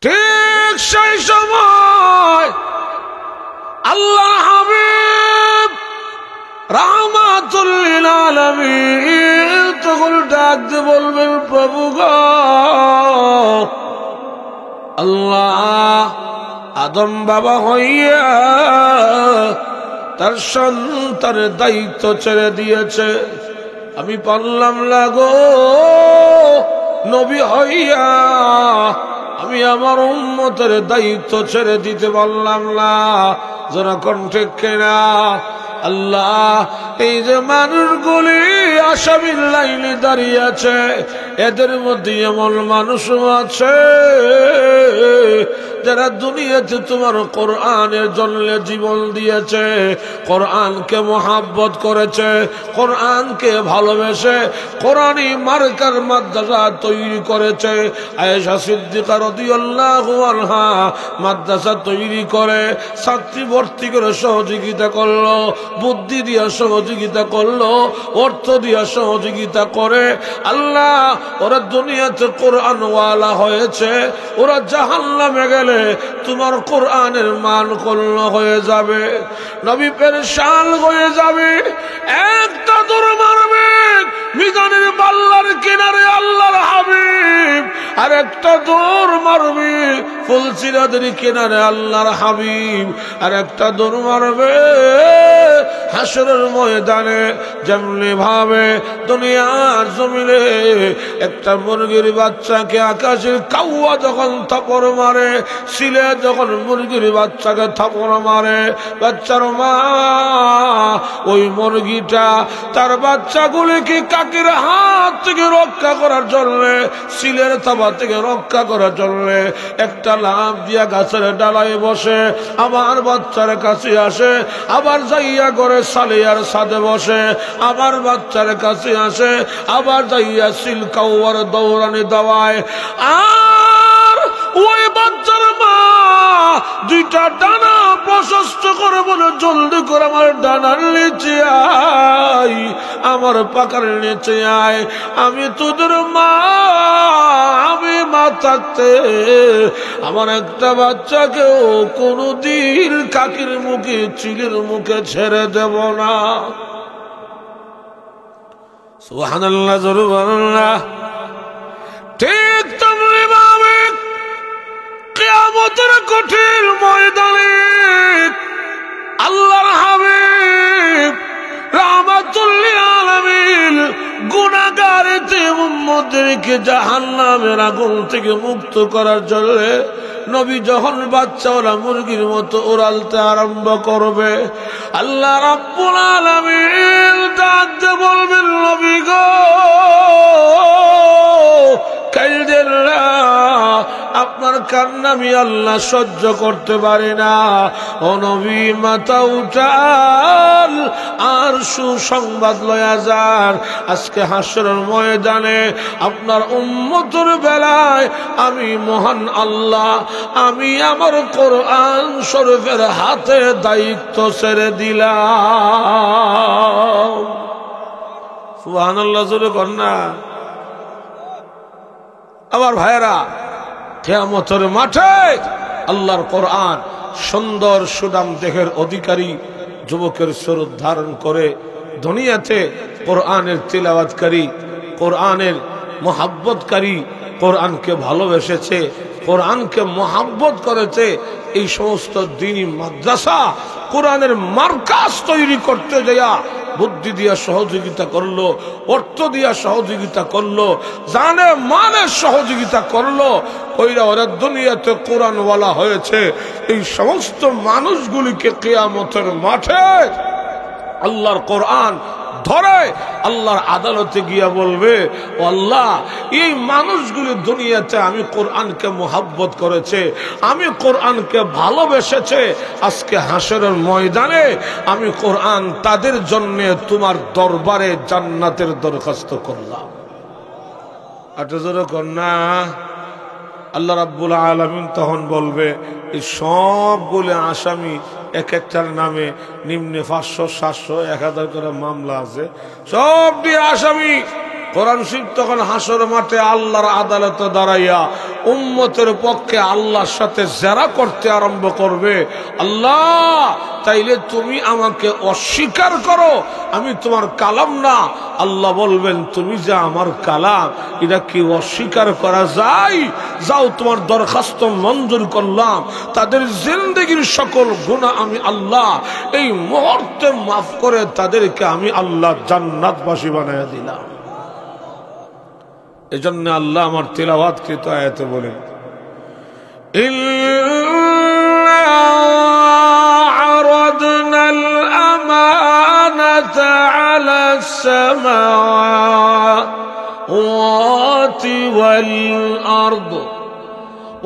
ঠিক সেই সময় আল্লাহ হাবিব রাহমাতুল লিল আলামিন তখন ডাক দিয়ে বলবেন, প্রভু গো, আল্লাহ আদম বাবা হইয়া তার সন্তানের দায়িত্ব ছেড়ে দিয়েছে, আমি পারলাম না গো, নবী হইয়া আমি আমার উম্মতের দায়িত্ব ছেড়ে দিতে পারলাম না। যারা কণ্ঠে কেনা আল্লাহ, এই যে মানুষগুলি আসামির লাইনে দাঁড়িয়ে আছে, এদের মধ্যে এমন মানুষও আছে যারা দুনিয়াতে তোমার কোরআনের জন্য জীবন দিয়েছে, কোরআনকে মহাব্বত করেছে, কোরআনকে ভালোবেসে কোরআনী মার্কার মাদ্রাসা তৈরি করেছে। আয়েশা সিদ্দিকা রাদিয়াল্লাহু আনহা মাদ্রাসা তৈরি করে ছাত্রী ভর্তি করে সহযোগিতা করলো, বুদ্ধি দিয়া সহযোগিতা করলো, অর্থ দিয়া সহযোগিতা করে। আল্লাহ, ওরা দুনিয়াতে কোরআনওয়ালা হয়েছে, ওরা জাহান্নামে গেলে তোমার কোরআনের মান কল্য হয়ে যাবে, নবী পেরেশান হয়ে যাবে। একটা দৌড় মারবে মিজানের পাল্লার কিনারে আল্লাহর হাবিব, আর একটা দৌড় মারবে ফুলসিরাদের কিনারে আল্লাহর হাবিব, আর একটা দৌড় মারবে হাসরের ময়দানে। যেমনি ভাবে দুনিয়ার জমিনে একটা মুরগির বাচ্চাকে আকাশের কাউয়া যখন থাপড় মারে, সিলে যখন মুরগির বাচ্চাকে থাপড় মারে, বাচ্চার মা ওই মুরগিটা তার বাচ্চাগুলিকে কাকের হাত থেকে রক্ষা করার জন্য, সিলের থাবা থেকে রক্ষা করার জন্য একটা লাফ দিয়া গাছের ডালায় বসে, আবার বাচ্চার কাছে আসে, আবার যাইয়া করে সালিয়ার সাথে বসে, আবার বাচ্চার কাছে আসে, আবার যাইয়া সিল কাউয়ার দৌড়ানি দেওয়ায়। আর ওই বাচ্চার মা দুইটা ডানা প্রশস্ত করে বলে, জলদি করে আমার ডানার নিচে আয়, আমার পাকার নিচে আয়, আমি তোদের মা, আমি মা থাকতে আমার একটা বাচ্চাকেও কোনদিন কাকির মুখে চিলের মুখে ছেড়ে দেব না। সুবহানাল্লাহ, সুবহানাল্লাহ। ঠিক তেমনি ভাবে কিয়ামতের কঠিন ময়দানে আল্লাহর হাবিব রাহমাতুল লিল আলামিন গুনাহগারতে উম্মতদেরকে জাহান্নামের আগুন থেকে মুক্ত করার জন্য নবী যখন বাচ্চাওয়ালা মুরগির মতো উড়ালতে আরম্ভ করবে, আল্লাহ রাব্বুল আলামিন ডাক দিয়ে বলবেন, নবী গো, কাইদের না, আপনার কান্না আমি আল্লাহ সহ্য করতে পারি না। ও নবী, মাথা উঠান আর সুসংবাদ লয়া যান, আজকে হাসরের ময়দানে আপনার উম্মতের বেলায় আমি মহান আল্লাহ, আমি আমার কোরআন শরীফের হাতে দায়িত্ব ছেড়ে দিলাম। সুবহানাল্লাহ, জোরে কন্যা। আবার ভাইরা, কিয়ামতের মাঠে আল্লাহর কোরআন সুন্দর সুদাম দেহের অধিকারী যুবকের স্বরূপ ধারণ করে দুনিয়াতে কোরআনের তিলাওয়াতকারী, কোরআনের মহাব্বতকারী, কোরআনকে ভালোবেসেছে, কোরআনকে মহাব্বত করেছে, এই সমস্ত দ্বীনি মাদ্রাসা কোরআনের মার্কাজ তৈরি করতে যায়া বুদ্ধি দিয়া সহযোগিতা করলো, অর্থ দিয়া সহযোগিতা করলো, জানে মানে সহযোগিতা করলো, কইরা ওরা দুনিয়াতে কোরআনওয়ালা হয়েছে। এই সমস্ত মানুষগুলিকে কিয়ামতের মাঠে আল্লাহর কোরআন ধরে আল্লাহর আদালতে গিয়া বলবে, ও আল্লাহ, এই মানুষগুলি দুনিয়াতে আমি কোরআনকে মহাব্বত করেছে, আমি কোরআনকে ভালোবেসেছে, আজকে হাসরের ময়দানে আমি কোরআন তাদের জন্য তোমার দরবারে জান্নাতের দরখাস্ত করলাম। আটজোর কন্যা। আল্লাহ রাব্বুল আলামিন তখন বলবে, এই সবগুলো আসামি এক একটার নামে নিম্নে 500, 700, 1000 করে মামলা আছে, সবটি আসামি কোরআন শরীফ তখন হাসর মাঠে আল্লাহর আদালতে দাঁড়াইয়া উম্মতের পক্ষে আল্লাহর সাথে জেরা করতে আরম্ভ করবে। আল্লাহ, তাইলে তুমি আমাকে অস্বীকার করো, আমি তোমার কালাম না। আল্লাহ বলবেন, তুমি যে আমার কালাম, এটা কি অস্বীকার করা যায়? যাও, তোমার দরখাস্ত মঞ্জুর করলাম, তাদের জিন্দেগির সকল গুনাহ আমি আল্লাহ এই মুহূর্তে মাফ করে তাদেরকে আমি আল্লাহ জান্নাতবাসী বানায়া দিলাম। এজন্য আল্লাহ আমার তিলাওয়াতকৃত আয়াতে বলেন, ইন্না আরাদনাল আমানাতা আলাস সামাওয়াতি ওয়াল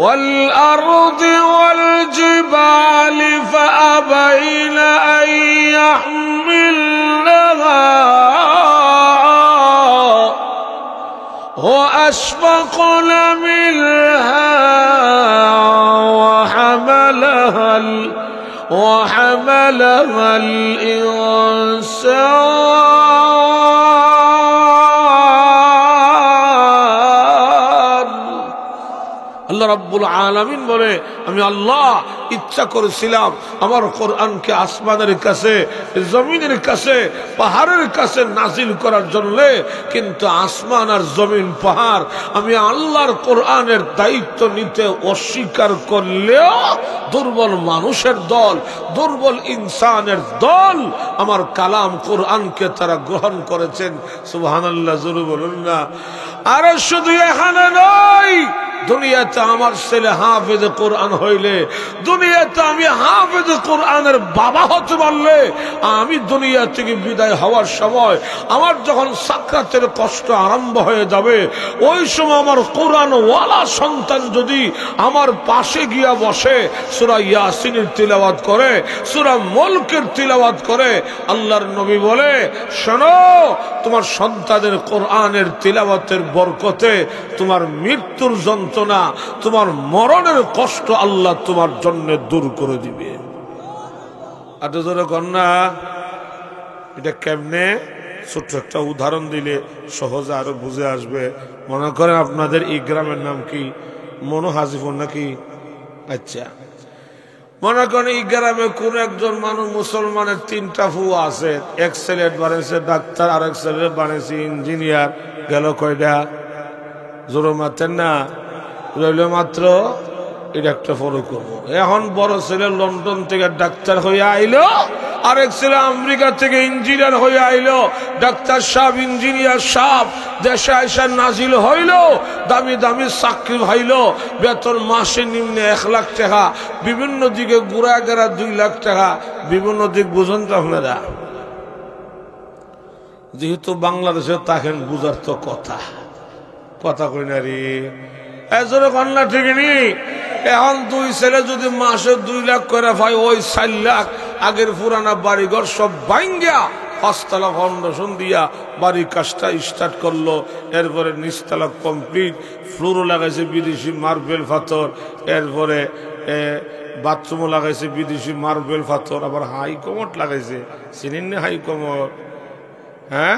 والأرض والجبال فأبين أن يحملنها وأشفقن منها وحملها الإنسان। আল্লাহ রাব্বুল আলামিন বলে, আমি আল্লাহ ইচ্ছা করেছিলাম আমার কোরআনকে আসমানের কাছে, জমিনের কাছে, পাহাড়ের কাছে নাজিল করার জন্য, কিন্তু আসমান আর জমিন পাহাড় আমি আল্লাহর কোরআনের দায়িত্ব নিতে অস্বীকার করলেও দুর্বল মানুষের দল, দুর্বল ইনসানের দল আমার কালাম কোরআনকে তারা গ্রহণ করেছেন। সুবহানাল্লাহ, জোরে বলুন না। আর শুধু এখানে নয়, দুনিয়াতে আমার ছেলে হাফেজ কোরআন হইলে, দুনিয়াতে আমি হাফেজ কোরআনের বাবা হতে পারলে, আমি দুনিয়া থেকে বিদায় হওয়ার সময় আমার যখন সাকরাতের কষ্ট আরম্ভ হয়ে যাবে, ওই সময় আমার কোরআন ওয়ালা সন্তান যদি আমার পাশে গিয়া বসে, সূরা ইয়াসিনের তিলাওয়াত করে, সূরা মুলকের তিলাওয়াত করে, আল্লাহর নবী বলে, শোনো, তোমার সন্তানের কোরআনের তিলাওয়াতের বরকতে তোমার মৃত্যুর যন্ত্রণা, তোমার মরণের কষ্ট আল্লাহ তোমার জন্য দূর করে দিবে। এত জোরে কন্যা, এটা কেমনে? ছোট্ট একটা উদাহরণ দিলে সহজে আরো বুঝে আসবে। মনে করেন আপনাদের এই গ্রামের নাম কি? মনো হাজিপুর নাকি? আচ্ছা, মনে করেন এই গ্রামে কোন একজন মানুষ, মুসলমানের 3টা ফুয়া আছে, এক ছেলে বানিয়েছে ডাক্তার, আর এক ছেলে বানিয়েছে ইঞ্জিনিয়ার। গেল কয়টা? জোরে মারতেন না, রইল মাত্র এটা একটা ফরক। এখন বড় ছেলে লন্ডন থেকে ডাক্তার হয়ে আইলো, আরেক ছেলে আমেরিকা থেকে ইঞ্জিনিয়ার হয়ে আইলো। ডাক্তার সাহেব, ইঞ্জিনিয়ার সাহেব দেশে আইসা নাজিল হইল, দামি দামি চাকরি হইল, বেতন মাসে নিম্নে 1 লাখ টাকা, বিভিন্ন দিকে ঘুরা গেরা 2 লাখ টাকা, বিভিন্ন দিক বুঝেন তো আপনারা। যেহেতু বাংলাদেশে থাকেন, বুঝার তো কথা কই না রে, এজন্য কন্যা ঠিক নি। এখন 2 ছেলে যদি মাসে 2 লাখ করে পায়, ওই 4 লাখ আগের পুরানা বাড়িঘর সব ভাঙ্গা 5 তলা ফাউন্ডেশন দিয়া বাড়ির কাজটা স্টার্ট করলো। এরপরে নিচতলা কমপ্লিট, ফ্লোরও লাগাইছে বিদেশি মার্বেল পাথর, এরপরে বাথরুমও লাগাইছে বিদেশি মার্বেল পাথর, আবার হাই কমোড লাগাইছে। চিনেন না হাই কমোড? হ্যাঁ,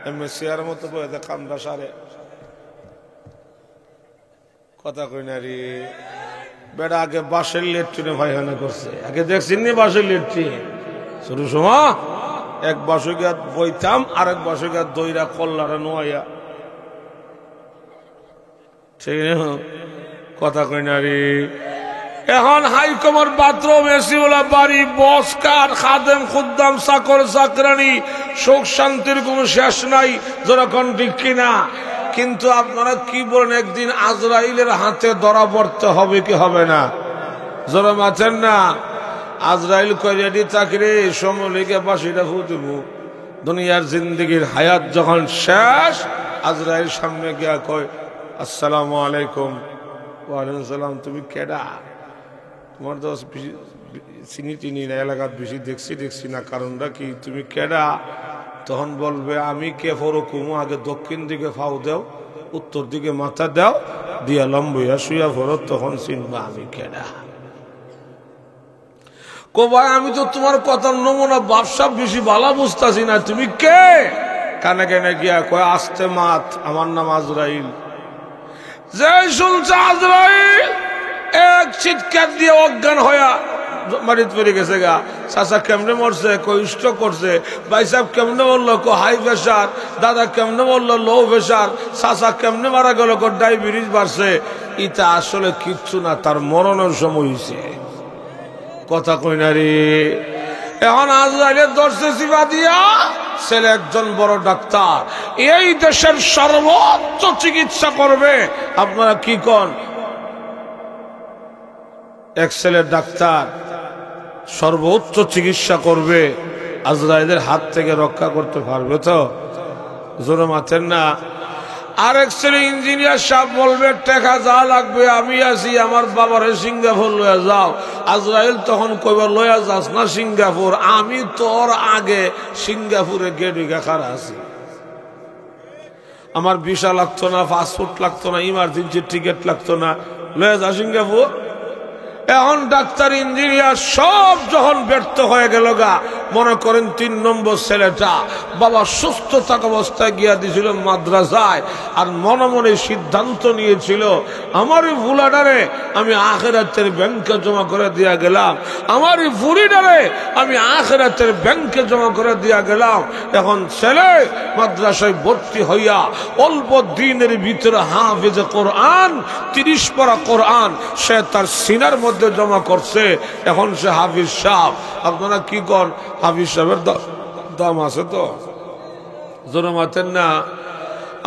এমনি চেয়ার মতো বয়ে কামরা সারে, কথা কই না রে বেটা। আগে বাঁশের লেট্রিনে পায়খানা করছে, আগে দেখছেন নি বাঁশের লেট্রিন? শুরু সময় এক বাসে গিয়া বইতাম, আরেক বাসে গিয়া দইরা কল্লারা নোয়া, ঠিক না? কথা কই না রে। এখন হাইকমার বাথরুম, এসিওয়ালা বাড়ি, বস কার, খাদেম খুদ্দাম, চাকর চাকরানি, সুখ শান্তির কোন শেষ নাই, যেরকম ঠিক কিনা? কিন্তু আপনারা কি বলেন, একদিন আজরাইলের হাতে ধরা পড়তে হবে কি হবে না? জোরে মাছেন না। আজরাইল কয়টি চাকরি সময় লেগে বাসিটা ফুটব, দুনিয়ার জিন্দগির হায়াত যখন শেষ, আজরাইল সামনে গিয়া কয়, আসসালামু আলাইকুম। ওয়ালাইকুম সালাম। তুমি কেডা? তোমার তো চিনি টিনি না, এলাকাত বেশি দেখছি না, কারণটা কি? তুমি কেডা? তখন বলবে, আমি কে ফরকুম, আগে দক্ষিণ দিকে ফাও দেও, উত্তর দিকে মাথা দাও, দিয়া লম্বইয়া শুয়া ফরত, তখন চিনবা আমি কেডা। কো ভাই, আমি তো তোমার কথার নমুনা ব্যবসা বেশি ভালো বুঝতেছি না, তুমি কে? কানে কানে গিয়া কয় আস্তে মাত, আমার নাম আজরাইল। যে শুনছে আজরাইল এক চিৎকার দিয়ে অজ্ঞান হইয়া মারিত পড়ে গেছে গা। চাচা কেমনে মরছে? কই স্ট্রোক করছে। ভাই সাহেব কেমনে বললো? কো হাই প্রেশার। দাদা কেমনে বললো? Low pressure. চাচা কেমনে মারা গেল? কো ডায়াবেটিস বাড়ছে। এটা আসলে কিচ্ছু না, তার মরণের সময় হয়েছে। কথা কই না রে। এখন আজরাইলের দর্শে সিবা দিয়া ছেলে একজন বড় ডাক্তার, এই দেশের সর্বোচ্চ চিকিৎসা করবে। আপনারা কি কন? এক ছেলের ডাক্তার সর্বোচ্চ চিকিৎসা করবে, আজরাইলের হাত থেকে রক্ষা করতে পারবে তো? জোরে মাতেন না। আরেক ছেলে ইঞ্জিনিয়ার সাহেব বলবে টাকা যা লাগবে আমি আছি, আমার বাবারে সিঙ্গাপুর লয়া যাও। আজরাইল তখন কইবার লয়া যাস না সিঙ্গাপুর, আমি তোর আগে সিঙ্গাপুরে গেট খাড়া আছি। আমার ভিসা লাগতো না, পাসপোর্ট লাগতো না, ইমার্জেন্সি টিকিট লাগতো না, লয়া যা সিঙ্গাপুর। এখন ডাক্তার ইঞ্জিনিয়ার সব যখন ব্যর্থ হয়ে গেল গা, মনে করেন 3 নম্বর ছেলেটা বাবা সুস্থ থাকা অবস্থায় গিয়া দিছিল মাদ্রাসায়, আর মনে মনে সিদ্ধান্ত নিয়েছিল আমার এই ভুলাডারে আমি আখিরাতের ব্যাংকে জমা করে দিয়া গেলাম, আমার এই ভুলিডারে আমি আখিরাতের ব্যাংকে জমা করে দিয়া গেলাম। এখন ছেলে মাদ্রাসায় ভর্তি হইয়া অল্প দিনের ভিতরে হাফেজে কোরআন 30 পারা কোরআন সে তার সিনার মধ্যে জমা করছে। এখন সে হাফিজ সাহেব। আপনারা কি কর? হাফিজ সাহেবের দাম আছে তো? জোরে মাতেন না।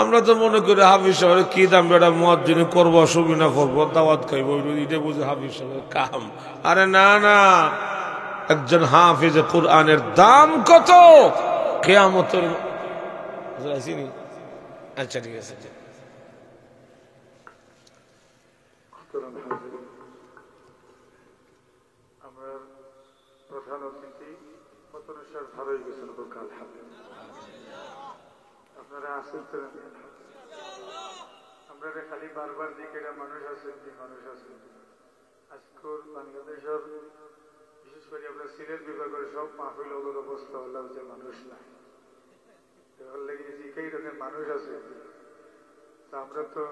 আমরা তো মনে করি হাফিজ সাহেবের কি দাম, বেটা মুয়াজ্জিন করবো, সুবিনা করবো, দাওয়াত খাইবো, এটা বুঝে হাফিজ সাহেবের কাম। আরে না না, একজন হাফিজে কোরআনের দাম কত? কিয়ামতের। আচ্ছা ঠিক আছে। প্রধান অতিথি কতনুসার ভালোই গেছেন কাল হাতে। আপনারা আসেন তো? আমরা খালি বারবার দিকে মানুষ আছেন, মানুষ আছেন। আজকের বাংলাদেশের বিশেষ করে আমরা সিলেট বিভাগের সব মাহফিল অবস্থা হলাম যে মানুষ নাই, লেগে যেই রকম মানুষ আছে। আমরা তো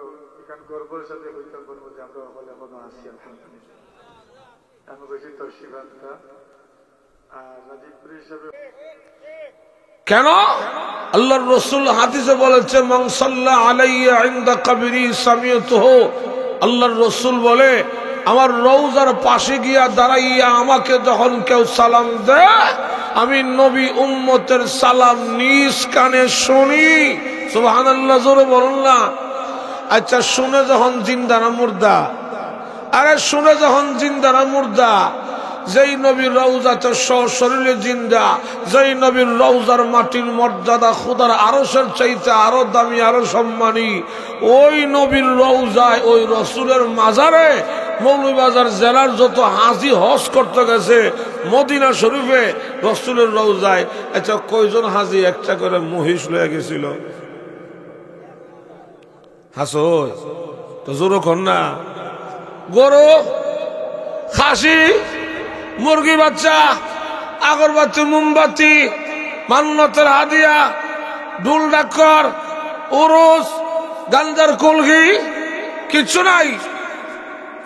এখান গর্বের সাথে হইতে পারবো যে আমরা হলে এখনো আছি। আলহামদুলিল্লাহ। আমি বলছি তশিবান্তা আর রাজীবপুর হিসাবে। কেন? আল্লাহর রাসূল হাদিসে বলেছেন মান সাল্লা আলাইয়া ইনদা কবরি সামিয়তুহু। আল্লাহর রাসূল বলে আমার রওজার পাশে গিয়া দাঁড়াইয়া আমাকে যখন কেউ সালাম দেয়, আমি নবী উম্মতের সালাম নিজ কানে শুনি। সুবহানাল্লাহ, জোরে বলুন না। আচ্ছা, শুনে যখন জিন্দা না মুর্দা? আরে শুনে যখন জিন্দা না মুর্দা? যেই নবীর রওজাতে সশরীরে জিন্দা, যেই নবীর রওজার মাটির মর্যাদা খোদার আরশের চাইতে আরো দামি, আরো সম্মানী, ওই নবীর রওজায়, ওই রসুলের মাজারে মৌলভীবাজার জেলার যত হাজি হজ করতে গেছে মদিনা শরীফে রসুলের রওজায়, আচ্ছা কয়জন হাজি একটা করে মহিষ লয়ে গেছিল? হাসো তো জোরো কর না। গরু, খাসি, মুরগি বাচ্চা, আগরবাতি, মোমবাতি, মান্নতের হাদিয়া, ঢুল ডাক্কর, উরুস, গাঞ্জার কলগি, কিচ্ছু নাই।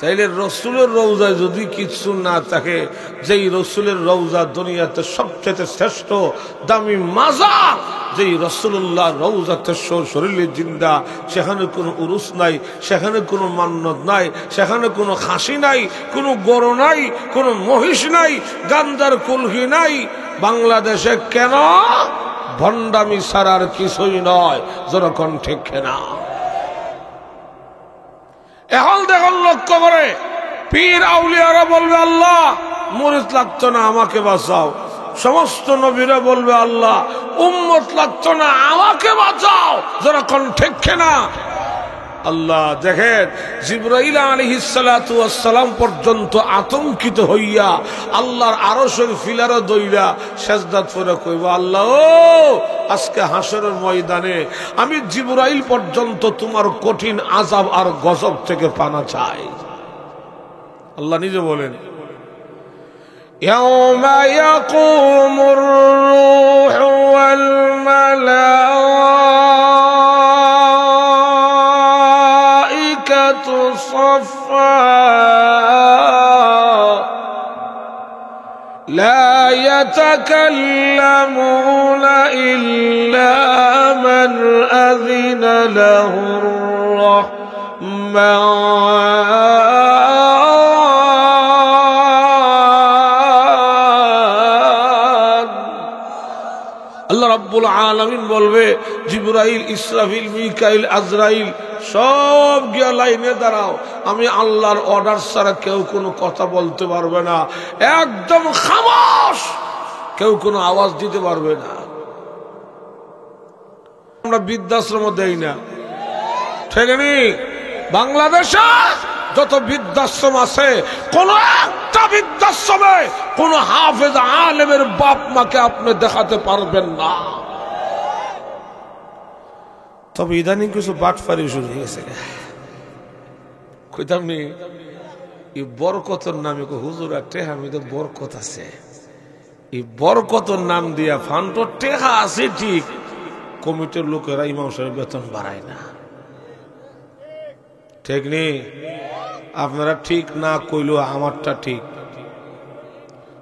তাইলে রসুলের রওজায় যদি কিছু না থাকে, যেই রসুলের রওজা দুনিয়াতে সবচেয়ে শ্রেষ্ঠ দামি মাজার, যেই রসুল্লাহ রওজাতে শরীরে জিন্দা, সেখানে কোনো উরুস নাই, সেখানে কোনো মান্নত নাই, সেখানে কোনো খাসি নাই, কোনো গরু নাই, কোনো মহিষ নাই, গাঞ্জার কুলহি নাই। বাংলাদেশে কেন? ভণ্ডামি ছাড়ার কিছুই নয়। যেরকম ঠিক না। এখন দেখুন, লক্ষ্য করে পীর আউলিয়ারা বলবে আল্লাহ মুরিদ লাগতো না, আমাকে বাঁচাও। সমস্ত নবীরা বলবে আল্লাহ উম্মত লাগতো না, আমাকে বাঁচাও। যেরকম ঠিক না। আল্লাহ দেখেন, জিবরাইল আলাইহিস সালাতু ওয়াস সালাম পর্যন্ত আতঙ্কিত হইয়া আল্লাহর আরশের ফিলারে দইরা সিজদাত করে কইব, আল্লাহ ও আজকে হাসরের ময়দানে আমি জিবরাইল পর্যন্ত তোমার কঠিন আযাব আর গজব থেকে পানা চাই। আল্লাহ নিজে বলেন, ইয়াউমা ইয়াকুমুর রূহু والملائكة صفا لا يتكلمون إلا من أذن له الرحمن আল্লাহ রাব্বুল আলামিন বলবে জিবরাইল, ইসরাফিল, মিকাইল, আজরাইল সব গিয়া লাইনে দাঁড়াও, আমি আল্লাহর অর্ডার ছাড়া কেউ কোনো কথা বলতে পারবে না, একদম খামোশ, কেউ কোনো আওয়াজ দিতে পারবে না। আমরা বৃদ্ধাশ্রম দেই না, ঠিক নেই? বাংলাদেশে যত বৃদ্ধাশ্রম আছে, কোন একটা বৃদ্ধাশ্রমে কোন হাফেজ আলেমের বাপ মাকে আপনি দেখাতে পারবেন না। তবে ইদানিং কিছু বাটফারি শুরু হয়ে গেছে, কইতাম নি এই বরকতের নামে হুজুর টেহা আমি তো বরকত আছে, এই বরকতের নাম দিয়া ফান্ড টেহা আছে ঠিক, কমিটির লোকেরা ইমাম সাহেব বেতন বাড়ায় না, ঠিক নেই? আপনারা ঠিক না কইলেও আমারটা ঠিক।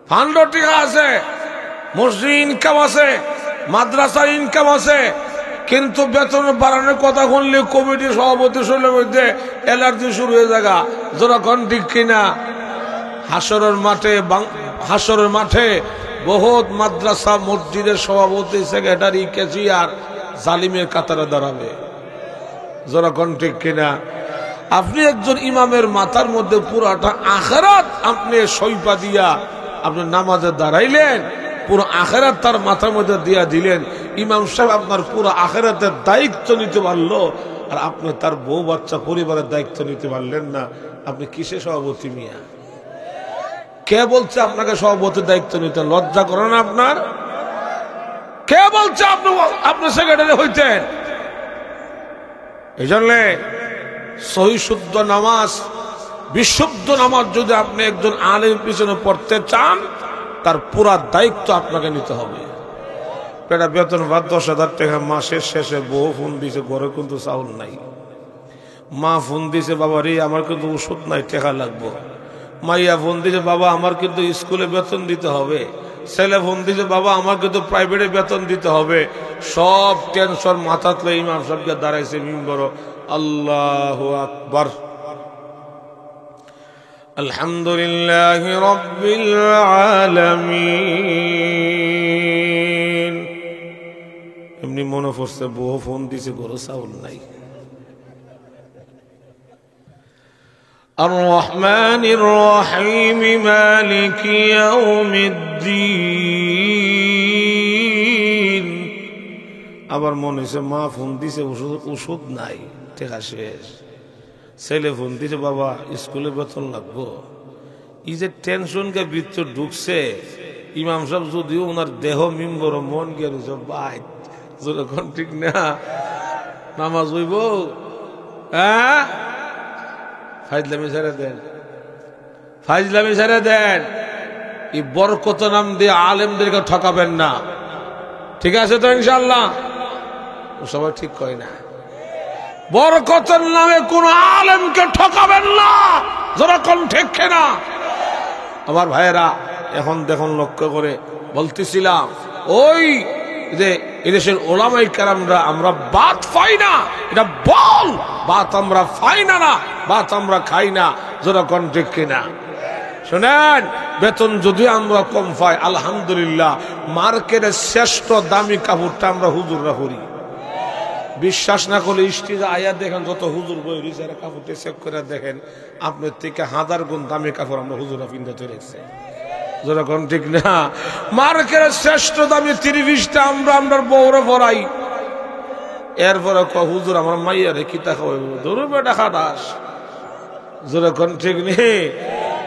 ফান্ড ঠিক আছে, মসজিদ ইনকাম আছে, মাদ্রাসার ইনকাম আছে, কিন্তু বেতন বাড়ানোর কথা শুনলে কমিটির সভাপতি শরীরের মধ্যে অ্যালার্জি শুরু হয়ে যাগা। যখন ঠিক কিনা? হাসরের মাঠে বহুত মাদ্রাসা মসজিদের সভাপতি, সেক্রেটারি, ক্যাশিয়ার জালিমের কাতারে দাঁড়াবে। যখন ঠিক কিনা? আপনি একজন ইমামের মাথার মধ্যে পুরাটা আখিরাত আপনি সইপা দিয়া আপনি নামাজে দাঁড়াইলেন, পুরো আখিরাত তার মাথার মধ্যে দিয়া দিলেন। ইমাম সাহেব আপনার পুরো আখিরাতের দায়িত্ব নিতে পারলো, আর আপনি তার বউ বাচ্চা পরিবারের দায়িত্ব নিতে পারলেন না। আপনি কিসে সভাপতি মিয়া? কে বলছে আপনাকে সভাপতির দায়িত্ব নিতে? লজ্জা করে না আপনার? কে বলছে আপনি সেক্রেটারি হইতেন? এই জন্য সহি শুদ্ধ নামাজ, বিশুদ্ধ নামাজ যদি আপনি একজন আলেমের পিছনে পড়তে চান, তার পুরা দায়িত্ব আপনাকে নিতে হবে। এটা বেতন ভাত 10,000 টাকা মাসের শেষে বউ ফোন দিছে, ঘরে কিন্তু চাউল নাই। মা ফোন দিছে, বাবা রে আমার কিন্তু ওষুধ নাই, টাকা লাগবো। মাইয়া ফোন দিছে, বাবা আমার কিন্তু স্কুলে বেতন দিতে হবে। ছেলে ফোন দিছে, বাবা আমার কিন্তু প্রাইভেটে বেতন দিতে হবে। সব টেনশন মাথাতে ইমাম সাহেবকে দাঁড়াইছে মিম্বর, আল্লাহু আকবার, আলহামদুলিল্লাহি রাব্বিল আলামিন। এমনি মনে পড়ছে বউ ফোন দিছে, ঘরে চাউল নাই। আর রহমানির রহিম মালিকি ইয়াউমিদ্দিন। আবার মনে হয়েছে মা ফোন দিছে, ওষুধ নাই, টাকা শেষ। ছেলে ফোন দিছে, বাবা স্কুলে বেতন লাগবো। এই যে টেনশনকে ভিতর ঢুকছে, ইমাম সাহেব যদিও ওনার দেহ মিম্বর, মন গেল বাইক, যখন ঠিক না নামাজ হইব, হ্যাঁ ফাইজলামি ছেড়ে দেন, ফাইজলামি ছেড়ে দেন। এই বরকত নাম দিয়ে আলেমদেরকে ঠকাবেন না, ঠিক আছে তো ইনশাআল্লাহ? ও সবাই ঠিক কয় না। বরকতের নামে কোন আলেমকে ঠকাবেন না, যখন ঠিক না। আমার ভাইয়েরা, এখন দেখুন লক্ষ্য করে বলতেছিলাম, ওই যে এদেশের ওলামাই কেরামরা, আমরা বাত পাই না, এটা বল, বাত আমরা পাই না, না বাত আমরা খাই না, যখন ঠিক কিনা। শোনেন, বেতন যদি আমরা কম পাই, আলহামদুলিল্লাহ, মার্কেটের শ্রেষ্ঠ দামি কাপড়টা আমরা হুজুররা করি। বিশ্বাস না করলে স্টেজে আয়া দেখেন, যত হুজুর বই রিজারে কাপড়টি চেক করে দেখেন, আপনার থেকে 1000 গুণ দামি কাপড় আমরা হুজুরা পিন্ধাতে রেখেছে। যখন ঠিক না, মার্কেটের শ্রেষ্ঠ দামি 30-20টা আমরা বউরে পড়াই। এরপরে হুজুর আমার মাইয়া রে কিতা খাওয়াই, ধরু বেটা খাটাস। যখন ঠিক নেই।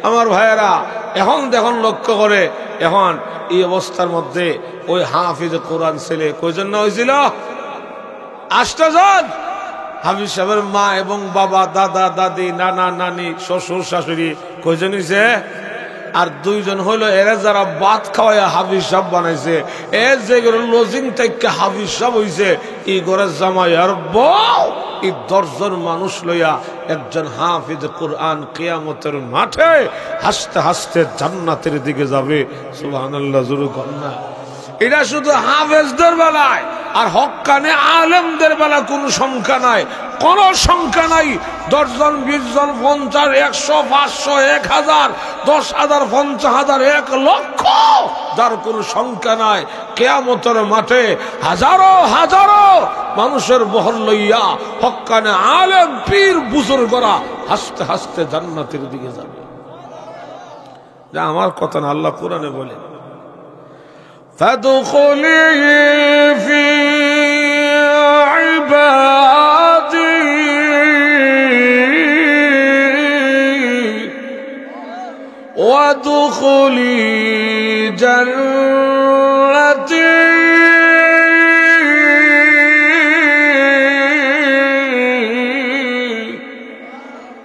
আমার ভাইয়েরা, এখন দেখুন লক্ষ্য করে, এখন এই অবস্থার মধ্যে ওই হাফিজ কোরআন ছেলে কয়জন না হয়েছিল? 8টা জন। হাফিজ সাহেবের মা এবং বাবা, দাদা দাদি, নানা নানি, শ্বশুর শাশুড়ি কয়জন হয়েছে? আর দুইজন হইলো এরা যারা ভাত খাওয়াইয়া হাফিজ সাহেব বানাইছে, এ যে লজিং থেকে হাফিজ সাহেব হইছে, এই ঘরের জামাই আর বউ, এই 10 জন মানুষ লইয়া একজন হাফিজ কোরআন কিয়ামতের মাঠে হাসতে হাসতে জান্নাতের দিকে যাবে। সুবহানাল্লাহ, জোরে কন্যা। এটা শুধু হাফেজদের বেলায়, আর হক্কানে আলেমদের বেলা কোনো সংখ্যা নাই, কোন সংখ্যা নাই। 10 জন, 20 জন, 50, 100, 500, 1000, 10,000, 50,000, 1 লক্ষ, যার কোনো সংখ্যা নাই। কিয়ামতের মাঠে হাজারো হাজারো মানুষের বহর লইয়া হক্কানে আলেম পীর বুজুর্গরা হাসতে হাসতে জান্নাতের দিকে যাবে। যা আমার কথা না, আল্লাহ কোরআনে বলে, فادخلي في عبادي وادخلي جنتي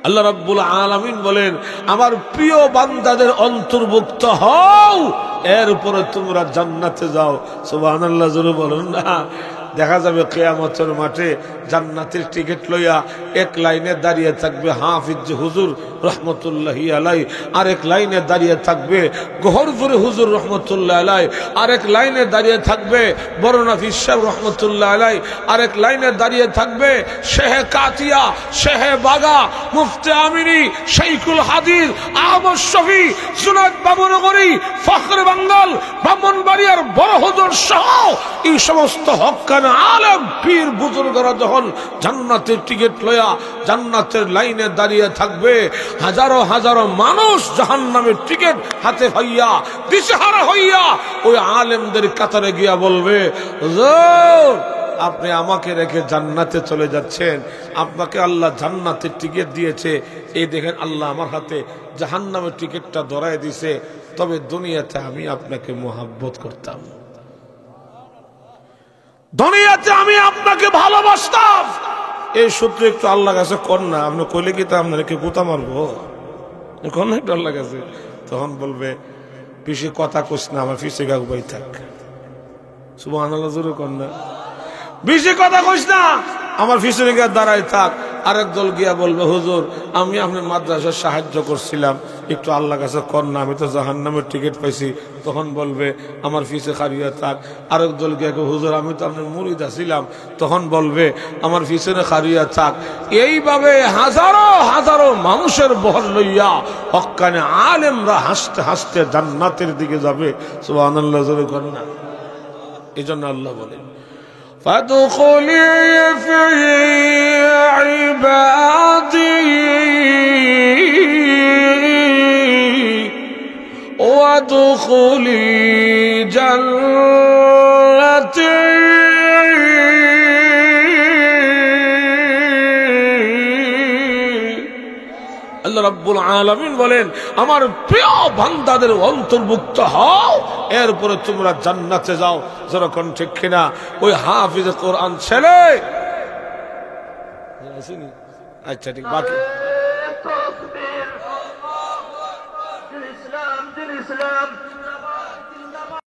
আল্লাহ রাব্বুল আলামিন বলেন, আমার প্রিয় বান্দাদের অন্তর্ভুক্ত হও, এর উপরে তোমরা জান্নাতে যাও। সুবহানাল্লাহ, জোরে বলুন না। দেখা যাবে কিয়ামতের মাঠে জান্নাতের টিকিট লইয়া এক লাইনে দাঁড়িয়ে থাকবে হাফিজ হুজুর রহমতুল্লাহি আলাই, আরেক লাইনে দাঁড়িয়ে থাকবে গহরপুরে হুজুর রহমতুল্লাহ আলাই, আরেক লাইনে দাঁড়িয়ে থাকবে বড় নাফিস সাহেব রহমতুল্লাহ আলাই, আরেক লাইনে দাঁড়িয়ে থাকবে শেহে কাতিয়া, শেহে বাগা, মুফতি আমিনী, শাইখুল হাদিস আহমদ শফি, জুনায়েদ বাবুনগরী, ফখরে বাঙ্গাল, ব্রাহ্মণবাড়িয়ার বড় হুজুর সহ এই সমস্ত হক্কানে আলেম পীর বুজুর্গরা যখন জান্নাতের টিকিট লইয়া জান্নাতের লাইনে দাঁড়িয়ে থাকবে, হাজারো হাজারো মানুষ জাহান্নামের টিকিট হাতে পাইয়া দিশেহারা হইয়া ওই আলেমদের কাতারে গিয়া বলবে, হুজুর আপনি আমাকে রেখে জান্নাতে চলে যাচ্ছেন, আপনাকে আল্লাহ জান্নাতের টিকিট দিয়েছে, এই দেখেন আল্লাহ আমার হাতে জাহান্নামের টিকিটটা ধরায় দিছে, তবে দুনিয়াতে আমি আপনাকে মোহাব্বত করতাম, দুনিয়াতে আমি আপনাকে ভালোবাসতাম, এই সূত্রে একটু আল্লাহ কাছে কর না, আপনি কইলে কি তা আপনাকে গুতা মারবো, কর না একটু আল্লাহ কাছে। তখন বলবে, বেশি কথা কইস না, আমার ফিসে গাগুবাই থাক। সুবহানাল্লাহ, জোরে কর না। বেশি কথা কইস না, আমার পিছনে গিয়ে দাঁড়ায় থাক। আরেক দল গিয়া বলবে, হুজুর আমি আপনার মাদ্রাসার সাহায্য করছিলাম, একটু আল্লাহ কাছে কর না, আমি তো জাহান্নামের টিকিট পাইছি। তখন বলবে, আমার পিছে খাড়িয়ে থাক। আরেক দল গিয়া, হুজুর আমি তো আপনার মুরিদ ছিলাম, তখন বলবে, আমার পিছনে খাড়িয়ে থাক। এইভাবে হাজারো হাজারো মানুষের বহর লইয়া হক্কানে আলেমরা হাসতে হাসতে জান্নাতের দিকে যাবে। সুবহানাল্লাহ, জোরে কর না। এই জন্য আল্লাহ বলেন, فادخلي في عبادي وادخلي جنتي আল্লাহ রাব্বুল আলামিন বলেন, আমার প্রিয় বান্দাদের অন্তর্ভুক্ত হও, এরপরে তোমরা জান্নাতে যাও। যখন ঠিক কিনা ওই হাফিজ কোরআন ছেলে, আচ্ছা ঠিক, বাকি ইসলাম